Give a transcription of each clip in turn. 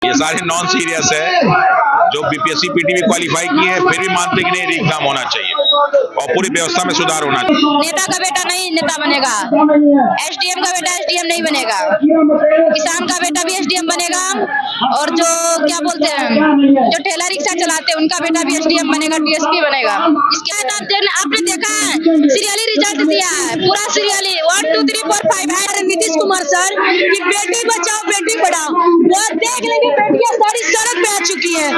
ये सारे non serious है। जो बीपीएससी पीटीवी क्वालिफाई किए हैं फिर भी मानते कि नहीं री एग्जाम होना चाहिए और पूरी व्यवस्था में सुधार होना चाहिए। नेता का बेटा नहीं नेता बनेगा, एसडीएम का बेटा एसडीएम नहीं बनेगा, किसान का बेटा भी एसडीएम बनेगा, और जो क्या बोलते हैं जो ठेला रिक्शा चलाते हैं उनका बेटा भी एसडीएम बनेगा, डीएसपी बनेगा। इसके बाद आपने देखा है सीरियली रिजल्ट दिया है, पूरा सीरियली 1 2 3 4 5 है नीतीश कुमार सर कि बेटी बचाओ बेटी पढ़ाओ। वो देख लेंगे बेटियां सारी सड़क पे आ चुकी है।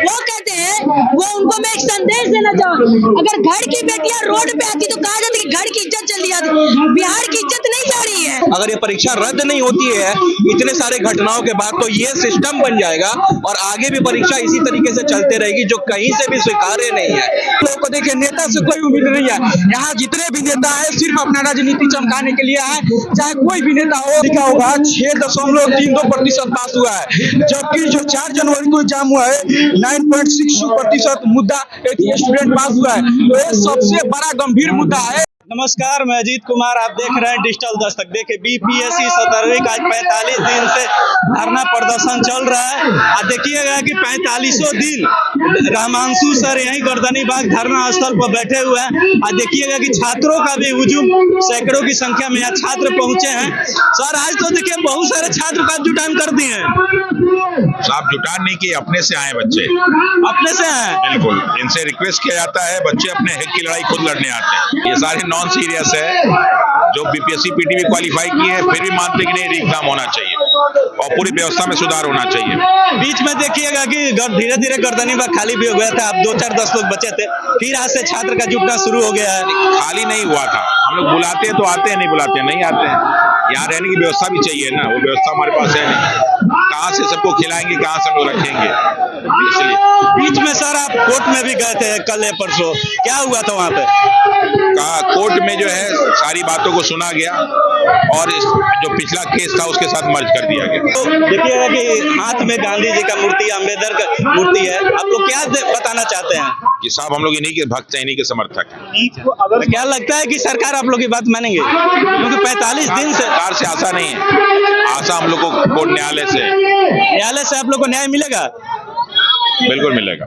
वो कहते हैं वो उनको मैं एक संदेश देना चाहूँ, अगर घर की बेटियां रोड पे आती तो कहा जाता कि घर की इज्जत चली जाती, बिहार की इज्जत नहीं जा रही है। अगर ये परीक्षा रद्द नहीं होती है इतने सारे घटनाओं के बाद तो ये सिस्टम बन जाएगा और आगे भी परीक्षा इसी तरीके से चलते रहेगी जो कहीं से भी स्वीकार्य नहीं है। लोगों को देखिए नेता से कोई उम्मीद नहीं है, यहाँ जितने भी नेता है सिर्फ अपना राजनीति चमकाने के लिए है। चाहे कोई भी नेता हो, लिखा होगा 6.32% पास हुआ है, जबकि जो 4 जनवरी को एग्जाम हुआ है 9.62% मुद्दा स्टूडेंट पास हुआ है। तो ये सबसे बड़ा गंभीर मुद्दा है। नमस्कार, मैं अजीत कुमार, आप देख रहे हैं डिजिटल दस्तक। देखिए बीपीएससी 17वीं का आज 45 दिन से धरना प्रदर्शन चल रहा है। आज देखिएगा कि 45 दिन रामांशु सर यहीं गर्दनी बाग धरना स्थल पर बैठे हुए हैं। आज देखिएगा कि छात्रों का भी हुजूम, सैकड़ों की संख्या में यहाँ छात्र पहुंचे हैं। सर आज तो देखिए बहुत सारे छात्र का जुटान कर दिए हैं। साहब जुटान नहीं किए, अपने से आए बच्चे, अपने से आए। बिल्कुल इनसे रिक्वेस्ट किया जाता है, बच्चे अपने हक की लड़ाई खुद लड़ने आते हैं। ये सारे नॉन सीरियस है। जो बीपीएससी पीटीवी क्वालिफाई किए हैं फिर भी मानते कि नहीं री एग्जाम होना चाहिए और पूरी व्यवस्था में सुधार होना चाहिए। बीच में देखिएगा कि धीरे धीरे गर्दनी बाग खाली भी हो गया था, अब 2-4-10 लोग बचे थे, फिर आज से छात्र का जुटना शुरू हो गया है। खाली नहीं हुआ था, हम लोग बुलाते हैं तो आते हैं, नहीं बुलाते हैं नहीं आते हैं। यहाँ रहने की व्यवस्था भी चाहिए ना, वो व्यवस्था हमारे पास है नहीं। कहाँ से सबको खिलाएंगे, कहाँ से लोग रखेंगे, इसलिए। बीच में सर आप कोर्ट में भी गए थे कल या परसों, क्या हुआ था वहाँ पे? कोर्ट में जो है सारी बातों को सुना गया और जो पिछला केस था उसके साथ मर्ज कर दिया गया। तो देखिएगा कि हाथ में गांधी जी का मूर्ति, अम्बेडकर का मूर्ति है, आप लोग क्या बताना चाहते हैं? कि साहब हम लोग इन्हीं के भक्त हैं, इन्हीं के समर्थक हैं। तो क्या लगता है कि सरकार आप लोग की बात मानेंगे? क्योंकि 45 दिन से सरकार से आशा नहीं है, आशा हम लोग को कोर्ट न्यायालय से आप लोग को न्याय मिलेगा। बिल्कुल मिलेगा।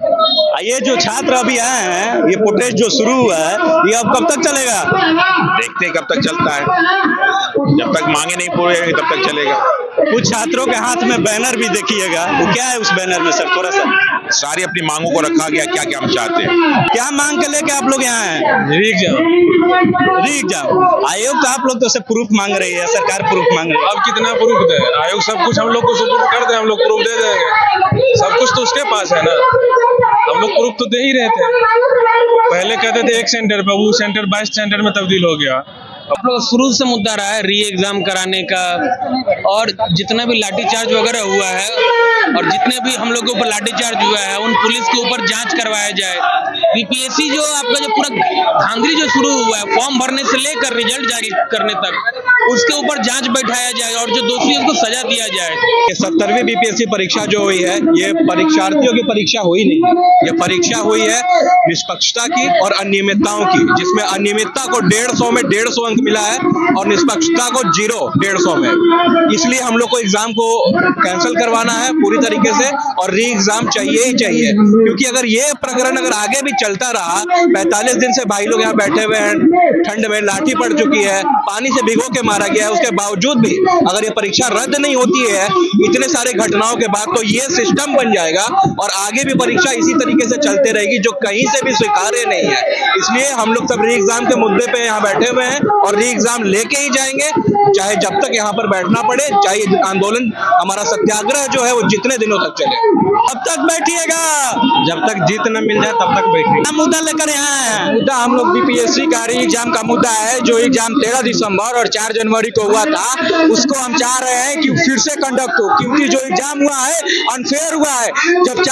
ये जो छात्र अभी आए हैं, ये प्रोटेस्ट जो शुरू हुआ है, ये अब कब तक चलेगा? देखते हैं कब तक चलता है, जब तक मांगे नहीं पूरे होंगे तब तक चलेगा। कुछ छात्रों के हाथ में बैनर भी देखिएगा, वो क्या है उस बैनर में सर? थोड़ा सा सारी अपनी मांगों को रखा गया, क्या क्या हम चाहते हैं। क्या मांग के लेके आप लोग यहाँ हैं? री एग्जाम। आयोग तो आप लोग तो सब प्रूफ मांग रही है, सरकार प्रूफ मांग रही है। अब कितना प्रूफ दे? आयोग सब कुछ हम लोग को सुपुर्द कर दे, हम लोग प्रूफ दे देंगे। सब कुछ तो उसके पास है ना, हम लोग प्रूफ तो दे ही रहे थे। पहले कहते थे एक सेंटर पे, वो सेंटर 22 सेंटर में तब्दील हो गया। आप लोग शुरू से मुद्दा रहा है री एग्जाम कराने का, और जितना भी लाठीचार्ज वगैरह हुआ है और जितने भी हम लोग के ऊपर लाठीचार्ज हुआ है उन पुलिस के ऊपर जांच करवाया जाए। बीपीएससी जो आपका जो पूरा धांधली जो शुरू हुआ है फॉर्म भरने से लेकर रिजल्ट जारी करने तक, उसके ऊपर जांच बैठाया जाए और जो दोषी है उसको सजा दिया जाए। 70वीं बीपीएससी परीक्षा जो हुई है ये परीक्षार्थियों की परीक्षा हुई नहीं, ये परीक्षा हुई है निष्पक्षता की और अनियमितताओं की, जिसमें अनियमितता को 150 में 150 अंक मिला है और निष्पक्षता को 0 150 में। इसलिए हम लोग को एग्जाम को कैंसिल करवाना है पूरी तरीके से और री एग्जाम चाहिए ही चाहिए, क्योंकि अगर ये प्रकरण अगर आगे भी चलता रहा, 45 दिन से भाई लोग यहाँ बैठे हुए हैं, ठंड में लाठी पड़ चुकी है, पानी से भिगो के मारा गया है, उसके बावजूद भी अगर ये परीक्षा रद्द नहीं होती है इतने सारे घटनाओं के बाद तो ये सिस्टम बन जाएगा और आगे भी परीक्षा इसी तरीके से चलते रहेगी जो कहीं से भी स्वीकार्य नहीं है। इसलिए हम लोग सब री एग्जाम के मुद्दे पे यहाँ बैठे हुए हैं और री एग्जाम लेके ही जाएंगे, चाहे जब तक यहाँ पर बैठना पड़े, चाहे आंदोलन हमारा सत्याग्रह जो है वो जितने दिनों तक चले। अब तक बैठिएगा, जब तक जीत न मिल जाए तब तक बैठिए। मुद्दा लेकर यहाँ है। मुद्दा हम लोग बीपीएससी का री एग्जाम का मुद्दा है, जो एग्जाम 13 दिसंबर और 4 जनवरी को हुआ था, उसको हम चाह रहे हैं कि फिर से कंडक्ट हो, क्योंकि जो एग्जाम हुआ है अनफेयर हुआ है। जब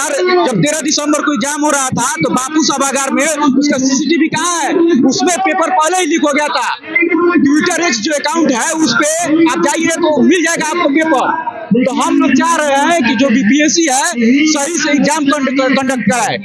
13 दिसंबर को एग्जाम हो रहा था तो बापू सभागार में उसका सीसीटीवी कहाँ है, उसमें पेपर पहले ही लीक हो गया था। ट्विटर एक्स जो अकाउंट है उस पे आप जाइए तो मिल जाएगा आपको पेपर। तो हम लोग चाह रहे हैं कि जो बीपीएससी है सही से एग्जाम कंडक्ट कराए।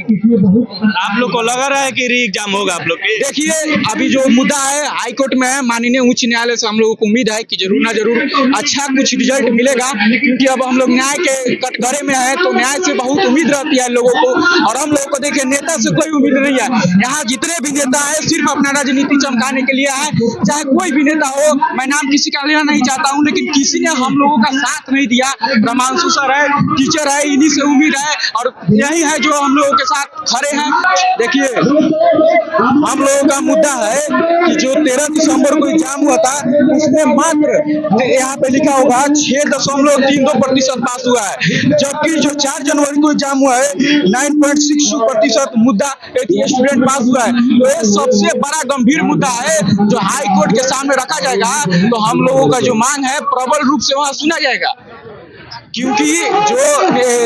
आप लोग को लगा रहा है कि री एग्जाम होगा आप लोग के? देखिए अभी जो मुद्दा है हाई कोर्ट में है, माननीय उच्च न्यायालय से हम लोगों को उम्मीद है कि जरूर ना जरूर अच्छा कुछ रिजल्ट मिलेगा, क्योंकि अब हम लोग न्याय के कटघरे में है तो न्याय से बहुत उम्मीद रहती है लोगों को। और हम लोगों को देखिए नेता से कोई उम्मीद नहीं है, यहाँ जितने भी नेता है सिर्फ अपना राजनीति चमकाने के लिए है, चाहे कोई भी नेता हो, मैं नाम किसी का लेना नहीं चाहता हूँ, लेकिन किसी ने हम लोगों का साथ नहीं दिया। रमांशु सर है, टीचर है, इन्हीं से उम्मीद है और यही है जो हम लोगों के साथ खड़े हैं। देखिए हम लोगों का मुद्दा है कि जो 13 दिसंबर को एग्जाम हुआ था उसमें मात्र यहाँ पे लिखा होगा 6.32% पास हुआ है, जबकि जो 4 जनवरी को एग्जाम हुआ है 9.62% मुद्दा स्टूडेंट पास हुआ है। तो ये सबसे बड़ा गंभीर मुद्दा है जो हाई कोर्ट के सामने रखा जाएगा, तो हम लोगों का जो मांग है प्रबल रूप से वहां सुना जाएगा, क्योंकि जो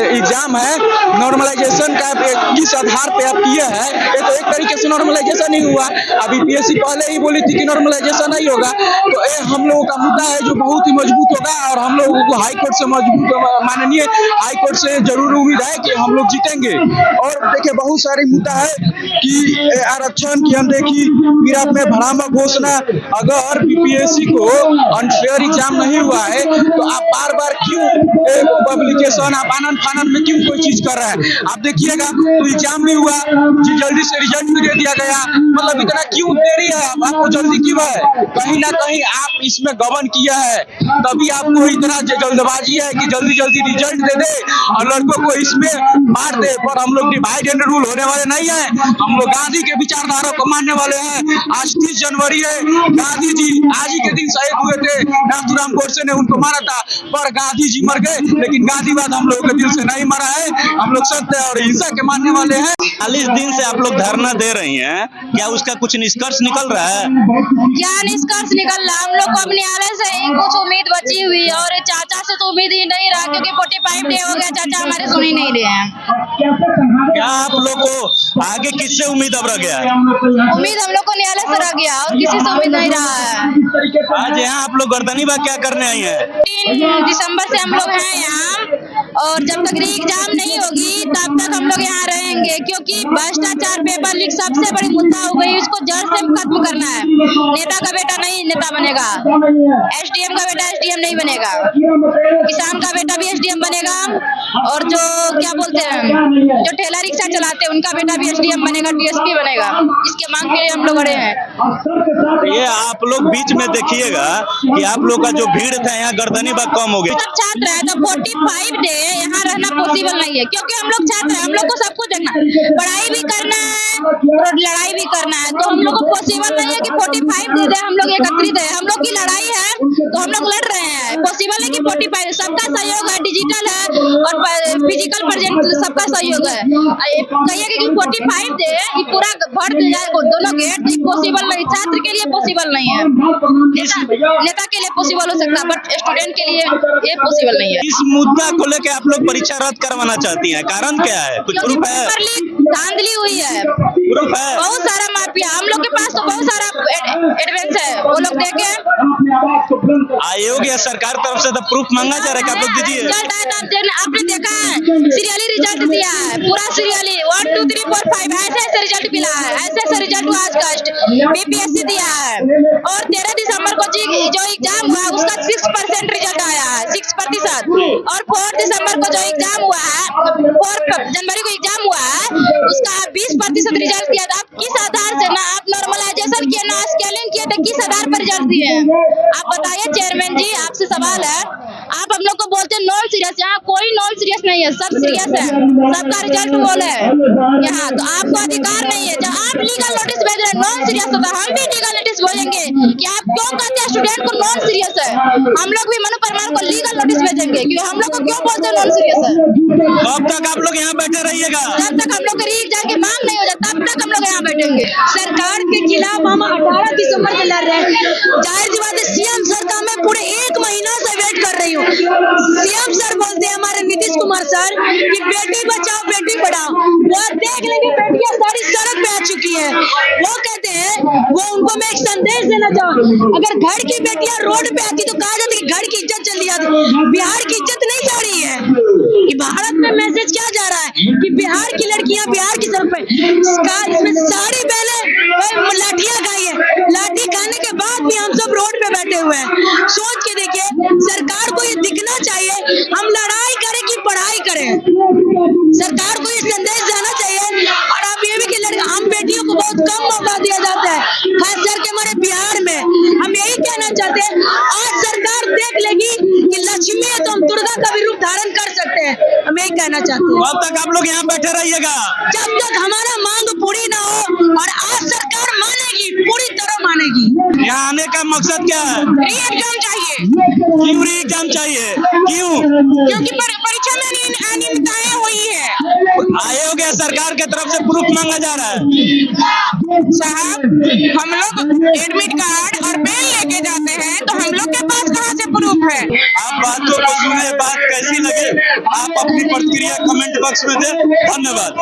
एग्जाम है नॉर्मलाइजेशन का किस आधार पे आप किए हैं, ये तो एक तरीके से नॉर्मलाइजेशन नहीं हुआ। अभी पीएससी पहले ही बोली थी कि नॉर्मलाइजेशन नहीं होगा, तो ये हम लोगों का मुद्दा है जो बहुत ही मजबूत होगा और हम लोगों को हाई कोर्ट से माननीय हाई कोर्ट से जरूर उम्मीद है कि हम लोग जीतेंगे। और देखिए बहुत सारी मुद्दा है कि आरक्षण की हम देखी, फिर आपने भ्रामक घोषणा, अगर बीपीएससी को अनफेयर एग्जाम नहीं हुआ है तो आप बार बार क्यों पब्लिकेशन आप आनंद फानंद में क्यों कोई चीज कर रहे हैं? आप देखिएगा तो एग्जाम नहीं हुआ, जल्दी से रिजल्ट भी दे दिया गया, मतलब इतना क्यों देरी है? आपको जल्दी क्यों है? कहीं ना कहीं आप इसमें गबन किया है, तभी आपको इतना जल्दबाजी है कि जल्दी जल्दी रिजल्ट दे दे और लड़कों को इसमें मार दे। पर हम लोग डिवाइड एंड रूल होने वाले नहीं है, हम लोग गांधी के विचारधारा को मानने वाले हैं। आज 30 जनवरी है, गांधी जी आज ही के दिन शहीद हुए थे, नाथूराम गोडसे ने उनको मारा था, पर गांधी जी मर गए, लेकिन गांधीवाद हम लोगों के दिल से नहीं मरा है। हम लोग सत्य और हिंसा के मानने वाले हैं। 40 दिन से आप लोग धरना दे रही हैं, क्या उसका कुछ निष्कर्ष निकल रहा है? क्या निष्कर्ष निकल रहा? हम लोग को अपने न्यायालय से ही कुछ उम्मीद बची हुई है और चाचा से तो उम्मीद ही नहीं रहा, क्योंकि 45 डे हो गया, चाचा हमारे सुन ही नहीं रहे हैं। क्या आप लोग को आगे किससे उम्मीद अब रह गया? उम्मीद हम लोग को न्यायालय से रह गया और किसी से उम्मीद नहीं रहा है। आज यहाँ आप लोग गर्दनी बाग क्या करने आई हैं? 3 दिसंबर से हम लोग हैं यहाँ, और जब तक री एग्जाम नहीं होगी तब तक हम लोग यहाँ रहेंगे, क्योंकि भ्रष्टाचार, पेपर लीक सबसे बड़ी मुद्दा हो गई, इसको जड़ से खत्म करना है। नेता का बेटा नहीं नेता बनेगा, एसडीएम का बेटा एसडीएम नहीं बनेगा, किसान का बेटा भी एसडीएम बनेगा, और जो क्या बोलते हैं जो ठेला रिक्शा चलाते हैं उनका बेटा भी एसडीएम बनेगा, डीएसपी बनेगा। इसके मांग के लिए हम लोग अड़े हैं। ये आप लोग बीच में देखिएगा कि आप लोग का जो भीड़ था यहाँ गर्दनी बाग कम हो गया। सब छात्र है तो 45 डे यहाँ रहना पॉसिबल नहीं है, क्योंकि हम लोग छात्र हैं, हम लोग को सब कुछ देखना है, पढ़ाई भी करना है और लड़ाई भी करना है, तो हम लोग को पॉसिबल नहीं है कि 45 डे हम लोग एकत्रित है। हम लोग की लड़ाई है तो हम लोग लड़ रहे हैं, पॉसिबल है कि 45 सबका सहयोग है, डिजिटल है और फिजिकल प्रेजेंट सबका सहयोग है। कहिए कि 45 डे ये पूरा भर दिया जाए दोनों गेट, पॉसिबल नहीं, छात्र के लिए पॉसिबल नहीं है, नेता के लिए पॉसिबल हो सकता है, बट स्टूडेंट के लिए ये पॉसिबल नहीं है। इस मुद्दा को लेकर आप लोग परीक्षा रद्द करवाना चाहती हैं, कारण क्या है? कुछ प्रूफ है? पेपर लीक धांधली हुई है, प्रूफ है? बहुत सारा माफिया, हम लोग के पास तो बहुत सारा एडवांस है, वो लोग देखे। आयोग या सरकार तरफ से तो प्रूफ मांगा जा रहा है कि आप लोग दीजिए। रिजल्ट आया था, आपने देखा है, सीरियली रिजल्ट दिया है, पूरा सीरियली 1 2 3 4 5 ऐसे रिजल्ट मिला है, ऐसे रिजल्ट हुआ आज कस्ट बीपीएससी दिया है। और 13 दिसंबर को जो एग्जाम हुआ उसका 6% रिजल्ट आया है, 6%, और 4 दिसंबर को जो एग्जाम हुआ है, 4 जनवरी को एग्जाम हुआ है, उसका 20% रिजल्ट दिया था। आप किस आधार से, ना आप नॉर्मलाइजेशन किए ना स्केलिंग किए थे, किस आधार पर रिजल्ट दिए? आप बताइए चेयरमैन जी, आपसे सवाल है। आप हम लोग को बोलते हैं नॉन सीरियस, यहाँ कोई नॉन सीरियस नहीं है, सब सीरियस है, सबका रिजल्ट बोले यहाँ, तो आपको अधिकार नहीं है। जब आप लीगल नोटिस भेज रहे हैं नॉन सीरियस होता, हम भी लीगल नोटिस भेजेंगे कि आप क्यों कहते हैं स्टूडेंट को नॉन सीरियस है। हम लोग भी मनु परमार को लीगल नोटिस भेजेंगे कि हम लोग को क्यों बोलते हैं नॉन सीरियस है। कब तक आप लोग यहाँ बैठे रहिएगा? जब तक हम लोग की री एग्जाम की मांग नहीं हो जाता तब तक हम लोग यहाँ बैठेंगे। सरकार के खिलाफ हम 18 दिसंबर से लड़ रहे हैं। जाहिर सी बात है, सीएम सर का मैं पूरे 1 महीना से वेट कर रही हूँ। सीएम सर बोलते हैं हमारे नीतीश कुमार सर कि बेटी बचाओ बेटी पढ़ाओ, वो देख लेंगे बेटियां सारी सड़क पे आ चुकी है। वो कहते हैं, वो उनको मैं एक संदेश देना चाहूँ, अगर घर की बेटियां रोड पे आती तो कहा जाता कि घर की इज्जत चली जाती, बिहार की इज्जत नहीं नहीं जा रही है कि भारत में मैसेज क्या जा रहा है कि बिहार की लड़कियां बिहार की सड़क पे इसमें साड़ी पहने लाठियां खाई है, लाठी खाने के बाद भी हम सब रोड पे बैठे हुए हैं। सोच के देखिए, सरकार को ये दिखना चाहिए हम लड़ाई करें कि पढ़ाई करें। सरकार को ये संदेश जाना चाहिए। और आप ये भी कि हम बेटियों को बहुत कम मौका दिया जाता है, खास करके हमारे बिहार में। हम यही कहना चाहते हैं, आज सरकार देख लेगी कि लक्ष्मी है तो हम दुर्गा का भी रूप धारण कर सकते हैं। हम यही कहना चाहते हैं। कब तक आप लोग यहाँ बैठे रहिएगा? जब तक हमारा मांग पूरी ना हो। और आज सरकार मानेगी, पूरी तरह मानेगी। यहाँ आने का मकसद क्या है? री एग्जाम चाहिए। क्यों री एग्जाम चाहिए? क्यों? क्योंकि परीक्षा में अनियमितताएं हुई है। आयोग या सरकार की तरफ से प्रूफ मांगा जा रहा है। साहब, हम लोग एडमिट कार्ड और पेन लेके जाते हैं तो हम लोग के पास कहाँ से प्रूफ है? आप बातों को सुने, बात कैसी लगे आप अपनी प्रतिक्रिया कमेंट बॉक्स में दें। धन्यवाद।